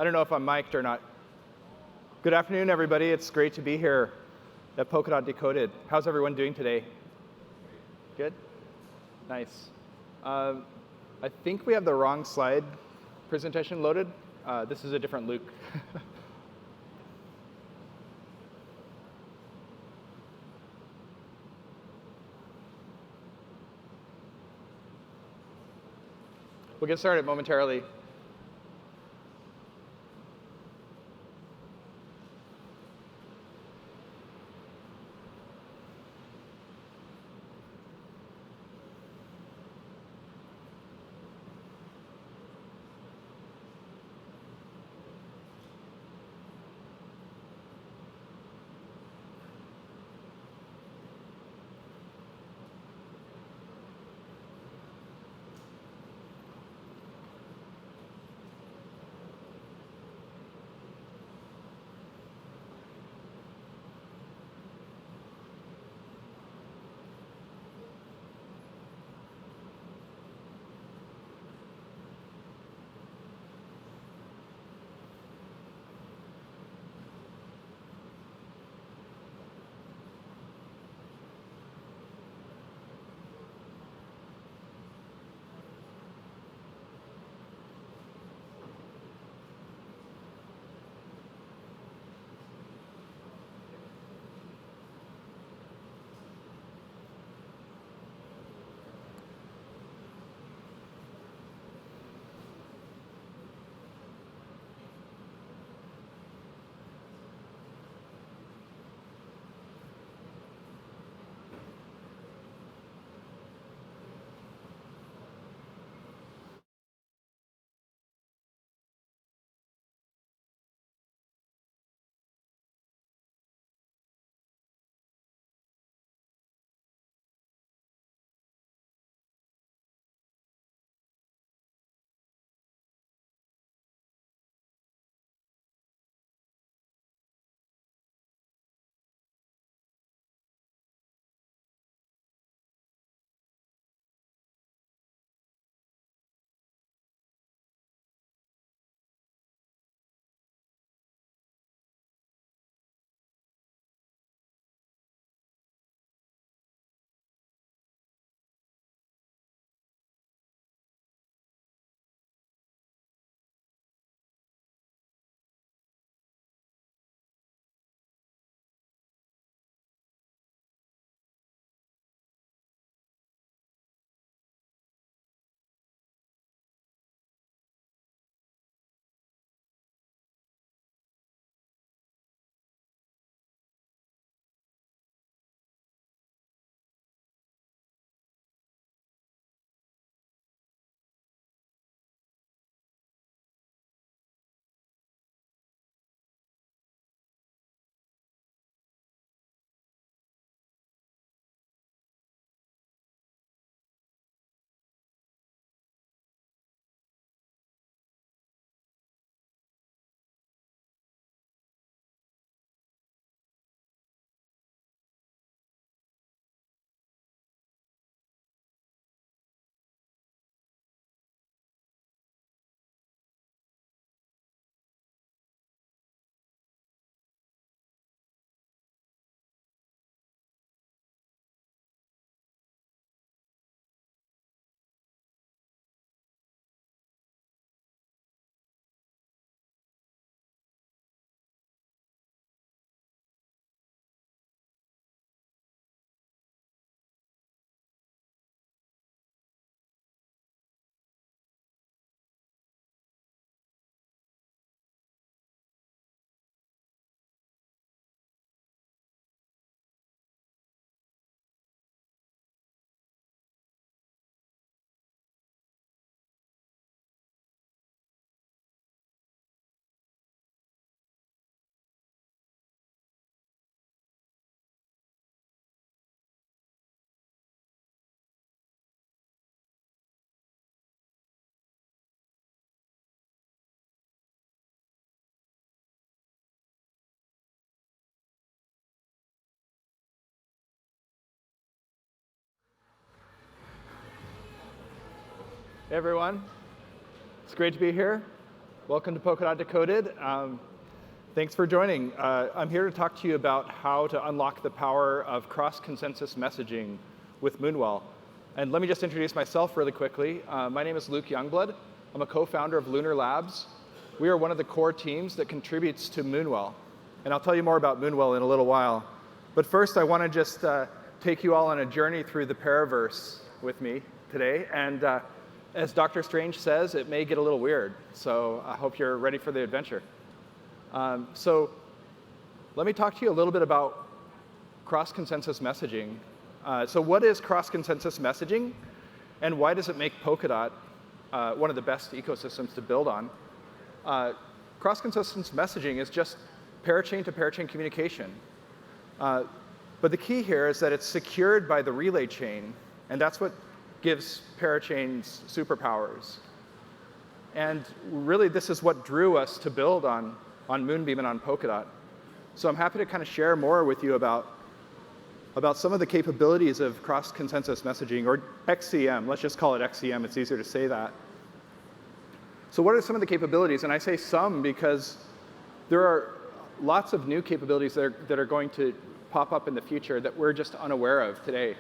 I don't know if I'm mic'd or not. Good afternoon, everybody. It's great to be here at Polkadot Decoded. How's everyone doing today? Good? Nice. I think we have the wrong slide presentation loaded. This is a different Luke. We'll get started momentarily. Hey, everyone. It's great to be here. Welcome to Polkadot Decoded. Thanks for joining. I'm here to talk to you about how to unlock the power of cross-consensus messaging with Moonwell. And let me just introduce myself really quickly. My name is Luke Youngblood. I'm a co-founder of Lunar Labs. We are one of the core teams that contributes to Moonwell. And I'll tell you more about Moonwell in a little while. But first, I want to just take you all on a journey through the Paraverse with me today. And as Dr. Strange says, it may get a little weird. So I hope you're ready for the adventure. So let me talk to you a little bit about cross-consensus messaging. So what is cross-consensus messaging, and why does it make Polkadot one of the best ecosystems to build on? Cross-consensus messaging is just parachain-to-parachain communication. But the key here is that it's secured by the relay chain, and that's what gives parachains superpowers. And really, this is what drew us to build on Moonbeam and on Polkadot. So I'm happy to kind of share more with you about some of the capabilities of cross-consensus messaging, or XCM. Let's just call it XCM. It's easier to say that. So what are some of the capabilities? And I say some because there are lots of new capabilities that are going to pop up in the future that we're just unaware of today.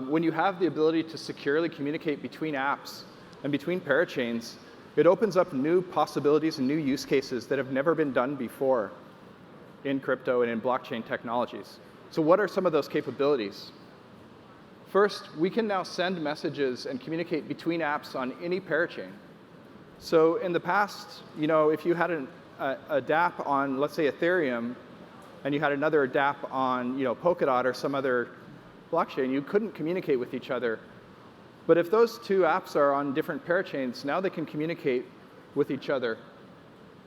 When you have the ability to securely communicate between apps and between parachains, it opens up new possibilities and new use cases that have never been done before in crypto and in blockchain technologies. So what are some of those capabilities? First, we can now send messages and communicate between apps on any parachain. So in the past, if you had a dApp on, let's say, Ethereum, and you had another dApp on Polkadot or some other blockchain, you couldn't communicate with each other. But if those two apps are on different parachains, now they can communicate with each other.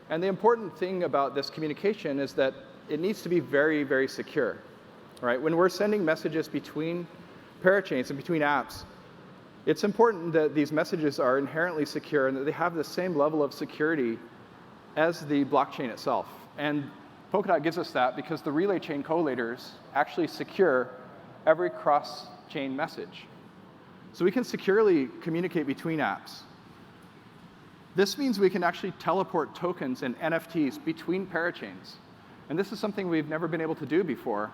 And the important thing about this communication is that it needs to be very, very secure. Right? When we're sending messages between parachains and between apps, it's important that these messages are inherently secure and that they have the same level of security as the blockchain itself. And Polkadot gives us that because the relay chain collators actually secure every cross-chain message. So we can securely communicate between apps. This means we can actually teleport tokens and NFTs between parachains. And this is something we've never been able to do before.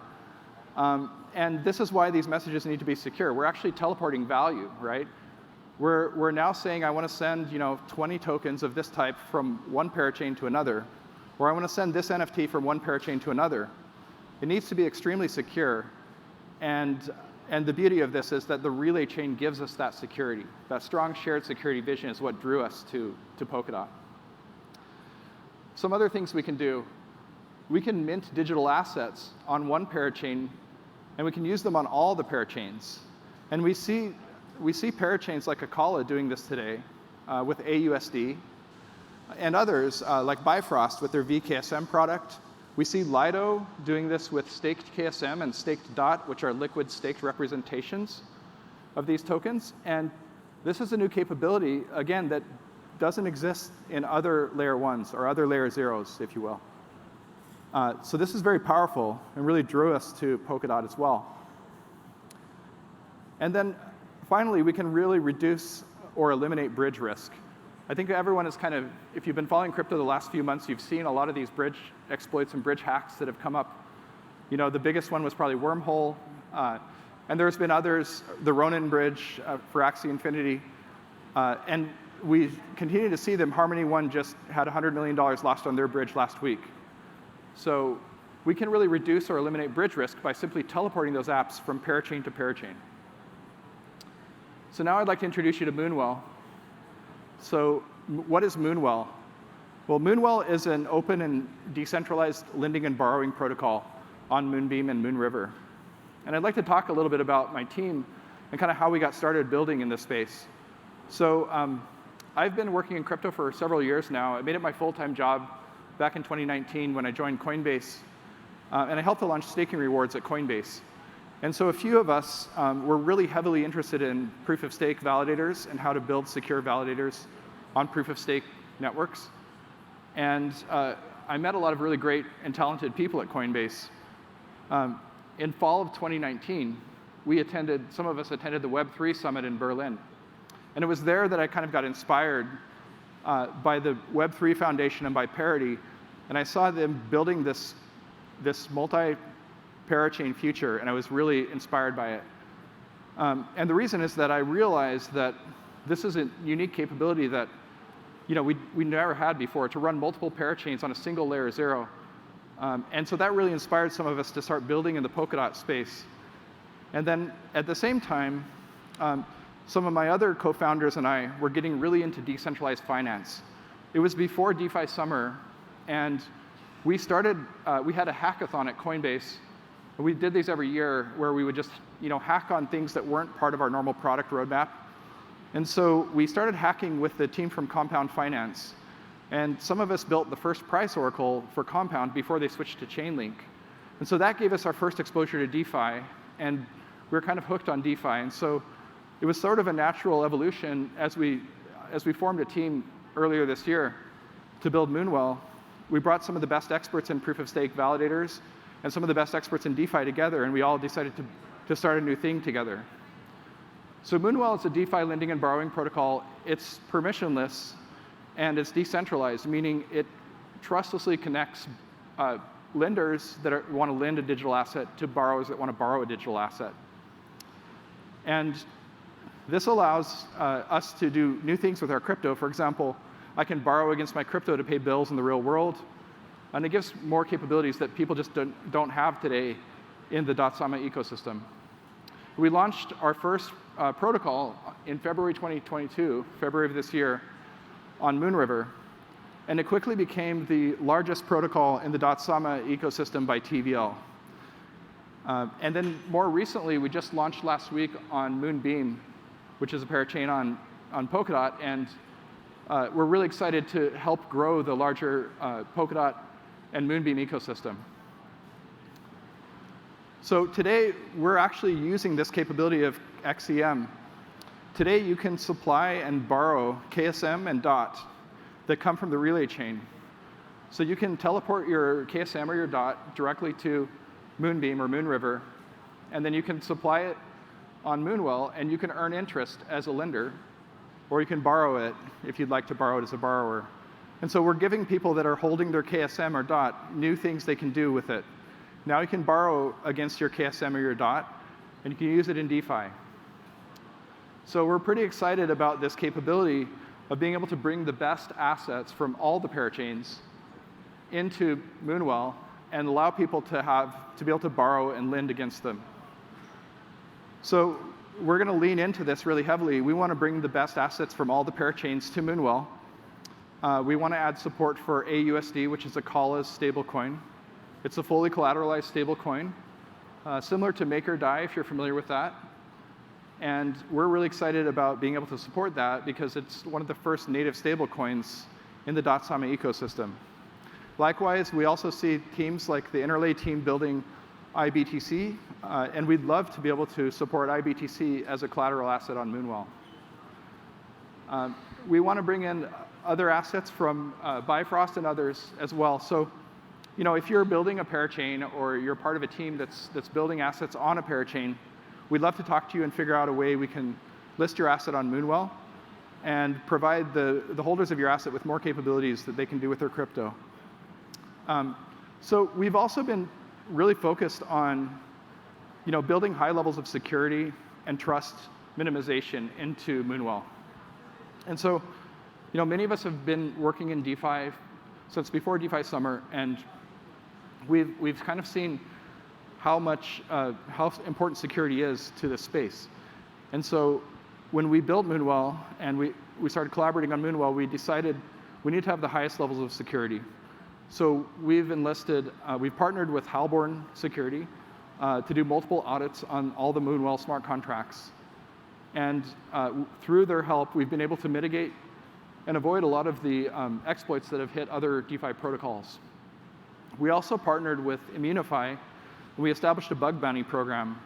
And this is why these messages need to be secure. We're actually teleporting value, right? We're now saying I want to send 20 tokens of this type from one parachain to another, or I want to send this NFT from one parachain to another. It needs to be extremely secure. And the beauty of this is that the relay chain gives us that security. That strong shared security vision is what drew us to Polkadot. Some other things we can do. We can mint digital assets on one parachain, and we can use them on all the parachains. And we see parachains like Akala doing this today with AUSD, and others like Bifrost with their VKSM product. We see Lido doing this with staked KSM and staked DOT, which are liquid staked representations of these tokens. And this is a new capability, again, that doesn't exist in other layer ones or other layer zeros, if you will. So this is very powerful and really drew us to Polkadot as well. And then finally, we can really reduce or eliminate bridge risk. I think everyone is kind of, if you've been following crypto the last few months, you've seen a lot of these bridge exploits and bridge hacks that have come up. The biggest one was probably Wormhole. And there's been others, the Ronin bridge for Axie Infinity. And we continue to see them. Harmony One just had $100 million lost on their bridge last week. So we can really reduce or eliminate bridge risk by simply teleporting those apps from parachain to parachain. So now I'd like to introduce you to Moonwell. So what is Moonwell? Well, Moonwell is an open and decentralized lending and borrowing protocol on Moonbeam and Moonriver. And I'd like to talk a little bit about my team and kind of how we got started building in this space. So I've been working in crypto for several years now. I made it my full-time job back in 2019 when I joined Coinbase. And I helped to launch staking rewards at Coinbase. And so a few of us were really heavily interested in proof-of-stake validators and how to build secure validators on proof-of-stake networks. And I met a lot of really great and talented people at Coinbase. In fall of 2019, some of us attended the Web3 Summit in Berlin. And it was there that I kind of got inspired by the Web3 Foundation and by Parity, and I saw them building this multi-parachain future, and I was really inspired by it. And the reason is that I realized that this is a unique capability that we never had before, to run multiple parachains on a single layer 0. And so that really inspired some of us to start building in the Polkadot space. And then at the same time, some of my other co-founders and I were getting really into decentralized finance. It was before DeFi summer, and we had a hackathon at Coinbase. We did these every year where we would just hack on things that weren't part of our normal product roadmap. And so we started hacking with the team from Compound Finance. And some of us built the first price oracle for Compound before they switched to Chainlink. And so that gave us our first exposure to DeFi, and we were kind of hooked on DeFi. And so it was sort of a natural evolution as we formed a team earlier this year to build Moonwell. We brought some of the best experts in proof-of-stake validators and some of the best experts in DeFi together, and we all decided to start a new thing together. So Moonwell is a DeFi lending and borrowing protocol. It's permissionless, and it's decentralized, meaning it trustlessly connects lenders that want to lend a digital asset to borrowers that want to borrow a digital asset. And this allows us to do new things with our crypto. For example, I can borrow against my crypto to pay bills in the real world. And it gives more capabilities that people just don't have today in the DotSama ecosystem. We launched our first protocol in February 2022, February of this year, on Moonriver. And it quickly became the largest protocol in the DotSama ecosystem by TVL. And then more recently, we just launched last week on Moonbeam, which is a parachain on Polkadot. And we're really excited to help grow the larger Polkadot and Moonbeam ecosystem. So today, we're actually using this capability of XCM. Today, you can supply and borrow KSM and DOT that come from the relay chain. So you can teleport your KSM or your DOT directly to Moonbeam or Moonriver, and then you can supply it on Moonwell, and you can earn interest as a lender, or you can borrow it if you'd like to borrow it as a borrower. And so we're giving people that are holding their KSM or DOT new things they can do with it. Now you can borrow against your KSM or your DOT, and you can use it in DeFi. So we're pretty excited about this capability of being able to bring the best assets from all the parachains into Moonwell and allow people to be able to borrow and lend against them. So we're going to lean into this really heavily. We want to bring the best assets from all the parachains to Moonwell. We want to add support for AUSD, which is a Kala's stablecoin. It's a fully collateralized stablecoin, similar to Make or Die, if you're familiar with that. And we're really excited about being able to support that because it's one of the first native stablecoins in the DotSama ecosystem. Likewise, we also see teams like the Interlay team building IBTC, and we'd love to be able to support IBTC as a collateral asset on Moonwell. We want to bring in other assets from Bifrost and others as well. So, if you're building a parachain or you're part of a team that's building assets on a parachain, we'd love to talk to you and figure out a way we can list your asset on Moonwell and provide the holders of your asset with more capabilities that they can do with their crypto. So we've also been really focused on building high levels of security and trust minimization into Moonwell. And so many of us have been working in DeFi since before DeFi summer, and we've kind of seen how important security is to this space. And so when we built Moonwell and we started collaborating on Moonwell, we decided we need to have the highest levels of security. So we've partnered with Halborn Security to do multiple audits on all the Moonwell smart contracts. And through their help, we've been able to mitigate and avoid a lot of the exploits that have hit other DeFi protocols. We also partnered with Immunify. We established a bug bounty program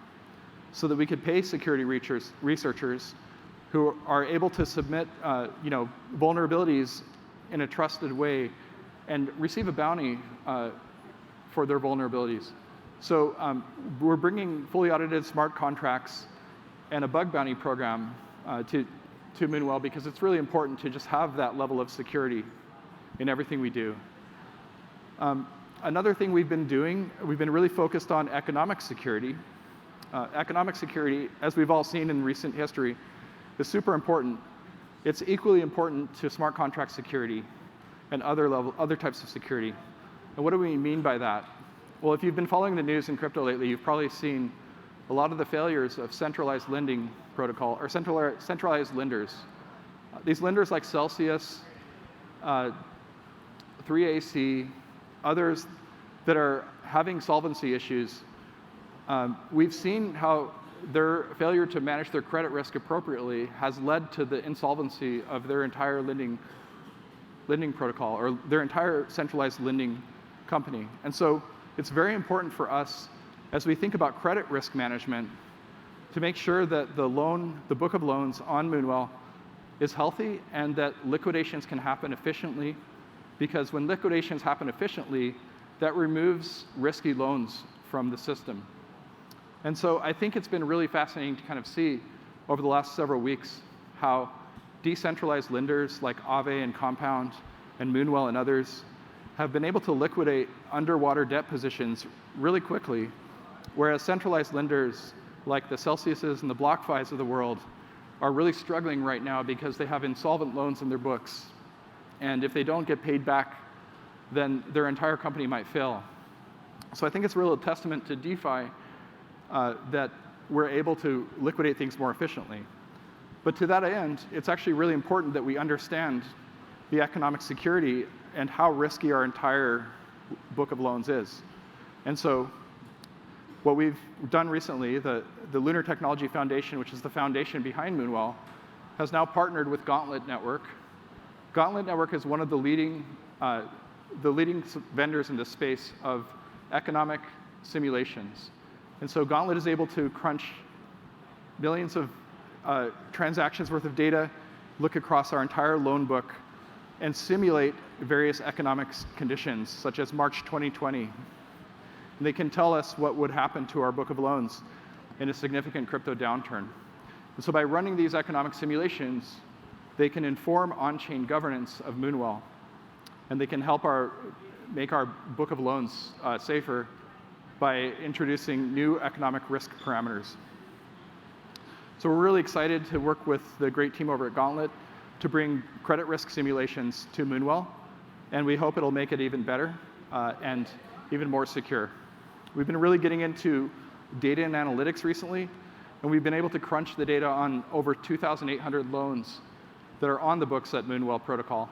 so that we could pay security researchers who are able to submit vulnerabilities in a trusted way and receive a bounty for their vulnerabilities. So we're bringing fully audited smart contracts and a bug bounty program to to Moonwell because it's really important to just have that level of security in everything we do. Another thing we've been doing, we've been really focused on economic security. Economic security, as we've all seen in recent history, is super important. It's equally important to smart contract security and other types of security. And what do we mean by that? Well, if you've been following the news in crypto lately, you've probably seen a lot of the failures of centralized lending protocol, or centralized lenders. These lenders like Celsius, 3AC, others that are having solvency issues, we've seen how their failure to manage their credit risk appropriately has led to the insolvency of their entire lending protocol, or their entire centralized lending company. And so it's very important for us, as we think about credit risk management, to make sure that the book of loans on Moonwell is healthy and that liquidations can happen efficiently, because when liquidations happen efficiently, that removes risky loans from the system. And so I think it's been really fascinating to kind of see over the last several weeks how decentralized lenders like Aave and Compound and Moonwell and others have been able to liquidate underwater debt positions really quickly, whereas centralized lenders like the Celsiuses and the BlockFis of the world are really struggling right now because they have insolvent loans in their books. And if they don't get paid back, then their entire company might fail. So I think it's a real testament to DeFi that we're able to liquidate things more efficiently. But to that end, it's actually really important that we understand the economic security and how risky our entire book of loans is. And so what we've done recently, the Lunar Technology Foundation, which is the foundation behind Moonwell, has now partnered with Gauntlet Network. Gauntlet Network is one of the leading vendors in the space of economic simulations. And so Gauntlet is able to crunch millions of transactions worth of data, look across our entire loan book, and simulate various economic conditions, such as March 2020. And they can tell us what would happen to our book of loans in a significant crypto downturn. And so by running these economic simulations, they can inform on-chain governance of Moonwell, and they can help make our book of loans safer by introducing new economic risk parameters. So we're really excited to work with the great team over at Gauntlet to bring credit risk simulations to Moonwell, and we hope it'll make it even better and even more secure. We've been really getting into data and analytics recently, and we've been able to crunch the data on over 2,800 loans that are on the books at Moonwell protocol.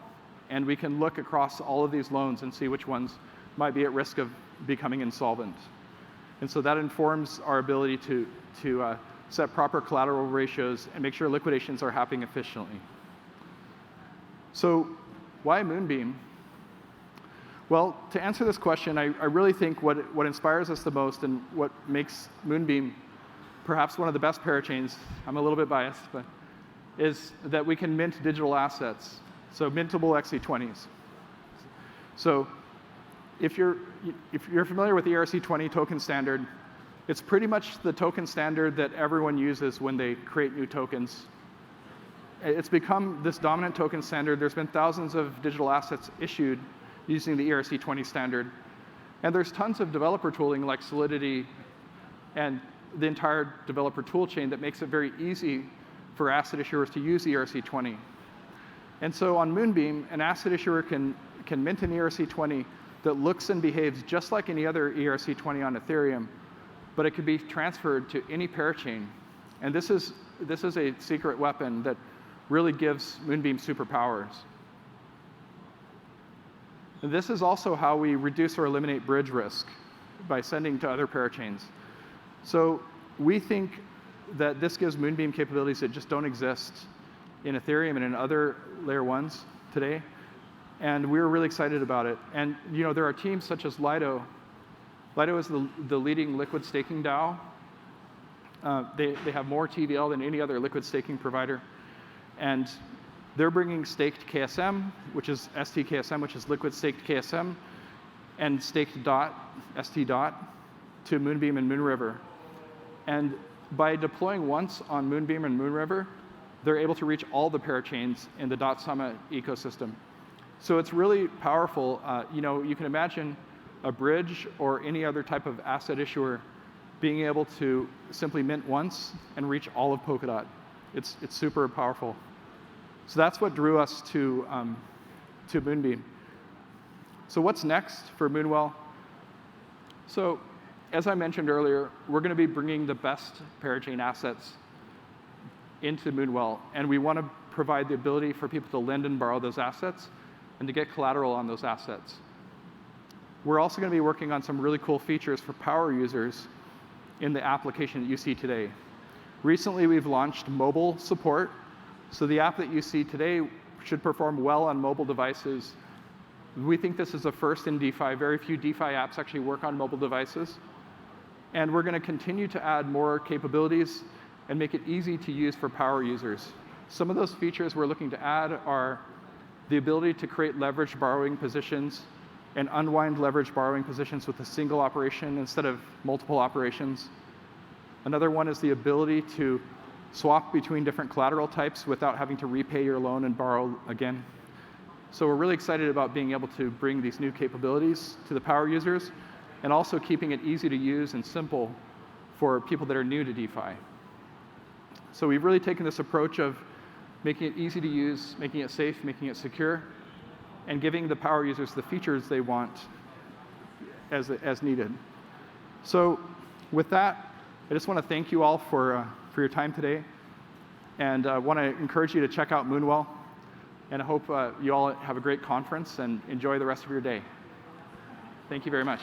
And we can look across all of these loans and see which ones might be at risk of becoming insolvent. And so that informs our ability to set proper collateral ratios and make sure liquidations are happening efficiently. So why Moonbeam? Well, to answer this question, I really think what inspires us the most and what makes Moonbeam perhaps one of the best parachains, I'm a little bit biased, but is that we can mint digital assets, so mintable XC20s. So if you're familiar with the ERC20 token standard, it's pretty much the token standard that everyone uses when they create new tokens. It's become this dominant token standard. There's been thousands of digital assets issued using the ERC20 standard. And there's tons of developer tooling like Solidity and the entire developer tool chain that makes it very easy for asset issuers to use ERC20. And so on Moonbeam, an asset issuer can mint an ERC20 that looks and behaves just like any other ERC20 on Ethereum, but it could be transferred to any parachain. And this is a secret weapon that really gives Moonbeam superpowers. And this is also how we reduce or eliminate bridge risk by sending to other parachains. So we think that this gives Moonbeam capabilities that just don't exist in Ethereum and in other layer ones today. And we're really excited about it. And there are teams such as Lido. Lido is the leading liquid staking DAO. They have more TVL than any other liquid staking provider. And they're bringing staked KSM, which is STKSM, which is liquid staked KSM, and staked DOT, ST DOT, to Moonbeam and Moonriver. And by deploying once on Moonbeam and Moonriver, they're able to reach all the parachains in the DotSama ecosystem. So it's really powerful. You can imagine a bridge or any other type of asset issuer being able to simply mint once and reach all of Polkadot. It's super powerful. So that's what drew us to Moonbeam. So what's next for Moonwell? So as I mentioned earlier, we're going to be bringing the best parachain assets into Moonwell, and we want to provide the ability for people to lend and borrow those assets and to get collateral on those assets. We're also going to be working on some really cool features for power users in the application that you see today. Recently, we've launched mobile support. So the app that you see today should perform well on mobile devices. We think this is a first in DeFi. Very few DeFi apps actually work on mobile devices. And we're going to continue to add more capabilities and make it easy to use for power users. Some of those features we're looking to add are the ability to create leveraged borrowing positions and unwind leveraged borrowing positions with a single operation instead of multiple operations. Another one is the ability to swap between different collateral types without having to repay your loan and borrow again. So we're really excited about being able to bring these new capabilities to the power users and also keeping it easy to use and simple for people that are new to DeFi. So we've really taken this approach of making it easy to use, making it safe, making it secure, and giving the power users the features they want as needed. So with that, I just want to thank you all for your time today, and I want to encourage you to check out Moonwell, and I hope you all have a great conference and enjoy the rest of your day. Thank you very much.